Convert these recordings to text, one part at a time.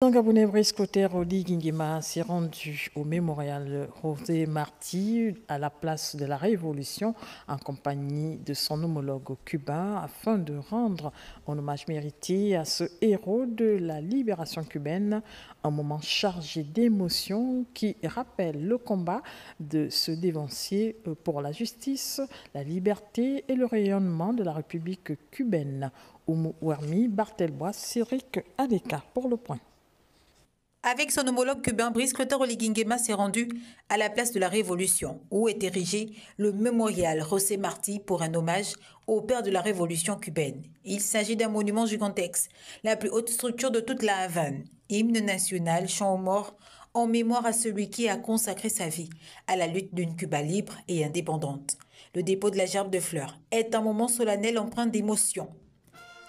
Le Gabonais Brice Clotaire Oligui-Nguema s'est rendu au mémorial José Martí à la place de la Révolution en compagnie de son homologue cubain afin de rendre un hommage mérité à ce héros de la libération cubaine, un moment chargé d'émotions qui rappelle le combat de ce dévancier pour la justice, la liberté et le rayonnement de la République cubaine. Oumou Ouarmi, Bartel Bois, Cédric Adeka pour le point. Avec son homologue cubain, Brice Clotaire Oligui-Nguema s'est rendu à la place de la Révolution, où est érigé le mémorial José Martí pour un hommage au père de la Révolution cubaine. Il s'agit d'un monument gigantesque, la plus haute structure de toute la Havane. Hymne national, chant aux morts, en mémoire à celui qui a consacré sa vie à la lutte d'une Cuba libre et indépendante. Le dépôt de la gerbe de fleurs est un moment solennel empreint d'émotion.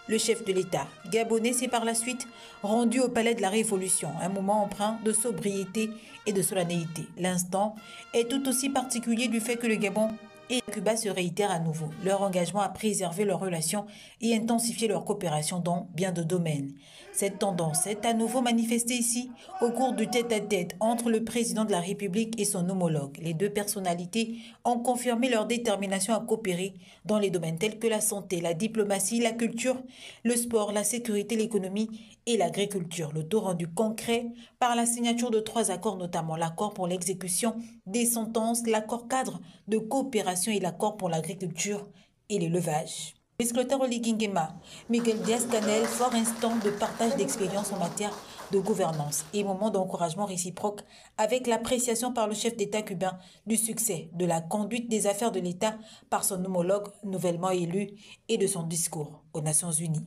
Le chef de l'État gabonais s'est par la suite rendu au palais de la Révolution, un moment empreint de sobriété et de solennité. L'instant est tout aussi particulier du fait que le Gabon et Cuba se réitèrent à nouveau leur engagement à préserver leurs relations et intensifier leur coopération dans bien de domaines. Cette tendance est à nouveau manifestée ici au cours du tête-à-tête entre le président de la République et son homologue. Les deux personnalités ont confirmé leur détermination à coopérer dans les domaines tels que la santé, la diplomatie, la culture, le sport, la sécurité, l'économie et l'agriculture. Le tout rendu concret par la signature de 3 accords, notamment l'accord pour l'exécution des sentences, l'accord cadre de coopération et l'accord pour l'agriculture et l'élevage. Brice Clotaire Oligui-Nguema, Miguel Diaz-Canel, fort instant de partage d'expérience en matière de gouvernance et moment d'encouragement réciproque avec l'appréciation par le chef d'État cubain du succès de la conduite des affaires de l'État par son homologue nouvellement élu et de son discours aux Nations Unies.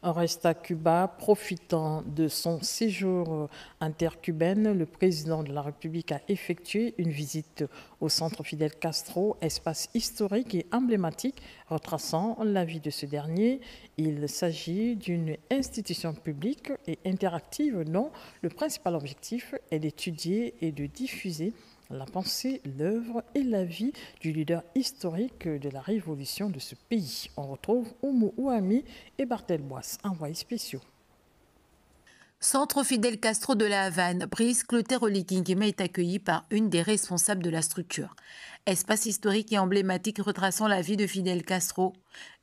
On reste à Cuba. Profitant de son séjour intercubaine, le président de la République a effectué une visite au centre Fidel Castro, espace historique et emblématique retraçant la vie de ce dernier. Il s'agit d'une institution publique et interactive dont le principal objectif est d'étudier et de diffuser la pensée, l'œuvre et la vie du leader historique de la révolution de ce pays. On retrouve Oumou Ouami et Bartel Bois, envoyés spéciaux. Centre Fidel Castro de la Havane, Brice Clotaire Oligui-Nguema est accueilli par une des responsables de la structure. Espace historique et emblématique retraçant la vie de Fidel Castro,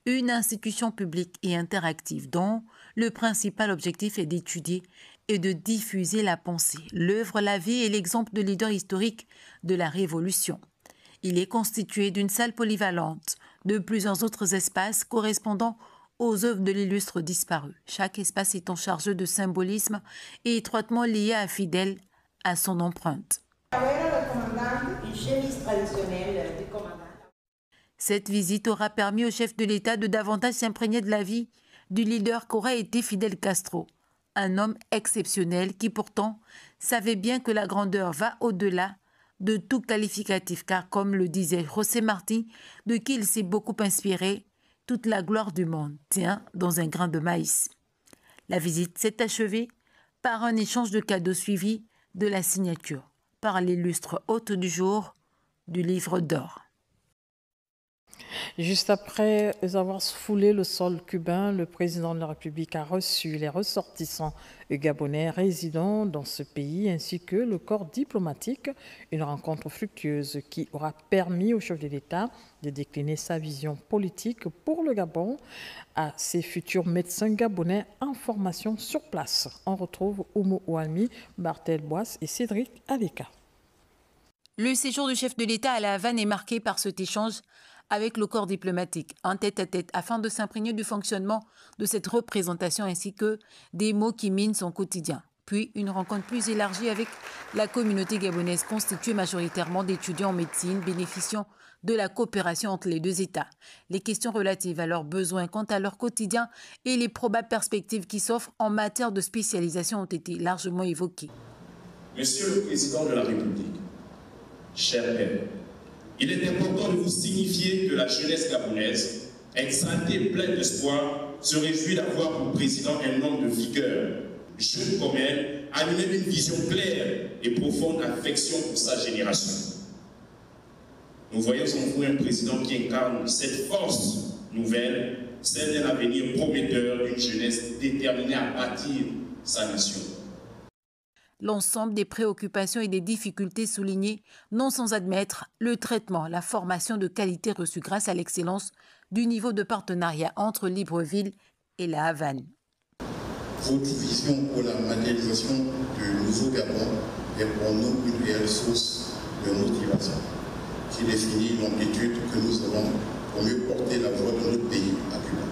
une institution publique et interactive dont le principal objectif est d'étudier et de diffuser la pensée, l'œuvre, la vie et l'exemple de leader historique de la Révolution. Il est constitué d'une salle polyvalente, de plusieurs autres espaces correspondant aux œuvres de l'illustre disparu, chaque espace étant chargé de symbolisme et étroitement lié à Fidel, à son empreinte. Cette visite aura permis au chef de l'État de davantage s'imprégner de la vie du leader qu'aurait été Fidel Castro, un homme exceptionnel qui pourtant savait bien que la grandeur va au-delà de tout qualificatif, car comme le disait José Martí, de qui il s'est beaucoup inspiré, toute la gloire du monde tient dans un grain de maïs. La visite s'est achevée par un échange de cadeaux suivi de la signature par l'illustre hôte du jour du livre d'or. Juste après avoir foulé le sol cubain, le président de la République a reçu les ressortissants gabonais résidant dans ce pays ainsi que le corps diplomatique, une rencontre fructueuse qui aura permis au chef de l'État de décliner sa vision politique pour le Gabon à ses futurs médecins gabonais en formation sur place. On retrouve Oumou Ouami, Bartel Bois et Cédric Adeka. Le séjour du chef de l'État à la Havane est marqué par cet échange avec le corps diplomatique, en tête-à-tête, afin de s'imprégner du fonctionnement de cette représentation ainsi que des mots qui minent son quotidien. Puis une rencontre plus élargie avec la communauté gabonaise constituée majoritairement d'étudiants en médecine bénéficiant de la coopération entre les deux États. Les questions relatives à leurs besoins quant à leur quotidien et les probables perspectives qui s'offrent en matière de spécialisation ont été largement évoquées. Monsieur le Président de la République, cher père, il est important de vous signifier que la jeunesse gabonaise, exaltée et pleine d'espoir, se réjouit d'avoir pour président un homme de vigueur, jeune comme elle, animé d'une vision claire et profonde affection pour sa génération. Nous voyons en vous un président qui incarne cette force nouvelle, celle d'un avenir prometteur, d'une jeunesse déterminée à bâtir sa nation. L'ensemble des préoccupations et des difficultés soulignées, non sans admettre le traitement, la formation de qualité reçue grâce à l'excellence du niveau de partenariat entre Libreville et la Havane. Votre vision pour la matérialisation du nouveau Gabon est pour nous une réelle source de motivation qui définit l'amplitude que nous avons pour mieux porter la voix de notre pays à Cuba.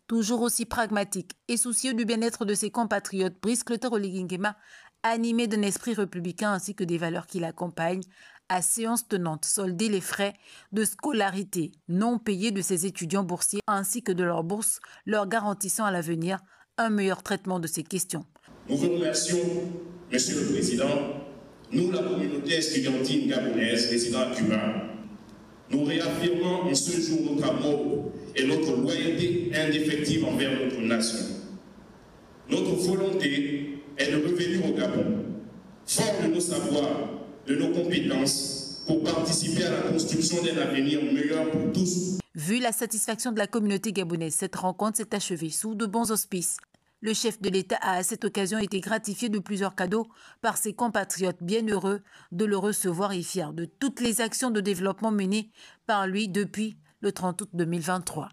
Toujours aussi pragmatique et soucieux du bien-être de ses compatriotes, Brice Clotaire Oligui Nguema, animé d'un esprit républicain ainsi que des valeurs qui l'accompagnent, à séance tenante solder les frais de scolarité non payés de ses étudiants boursiers ainsi que de leurs bourses, leur garantissant à l'avenir un meilleur traitement de ces questions. Nous vous remercions, Monsieur le Président. Nous, la communauté estudiantine gabonaise résidant à Cuba, nous réaffirmons en ce jour notre amour et notre loyauté indéfectible envers notre nation. Notre volonté est de revenir au Gabon, fort de nos savoirs, de nos compétences, pour participer à la construction d'un avenir meilleur pour tous. Vu la satisfaction de la communauté gabonaise, cette rencontre s'est achevée sous de bons auspices. Le chef de l'État a à cette occasion été gratifié de plusieurs cadeaux par ses compatriotes, bien heureux de le recevoir et fiers de toutes les actions de développement menées par lui depuis le 30 août 2023.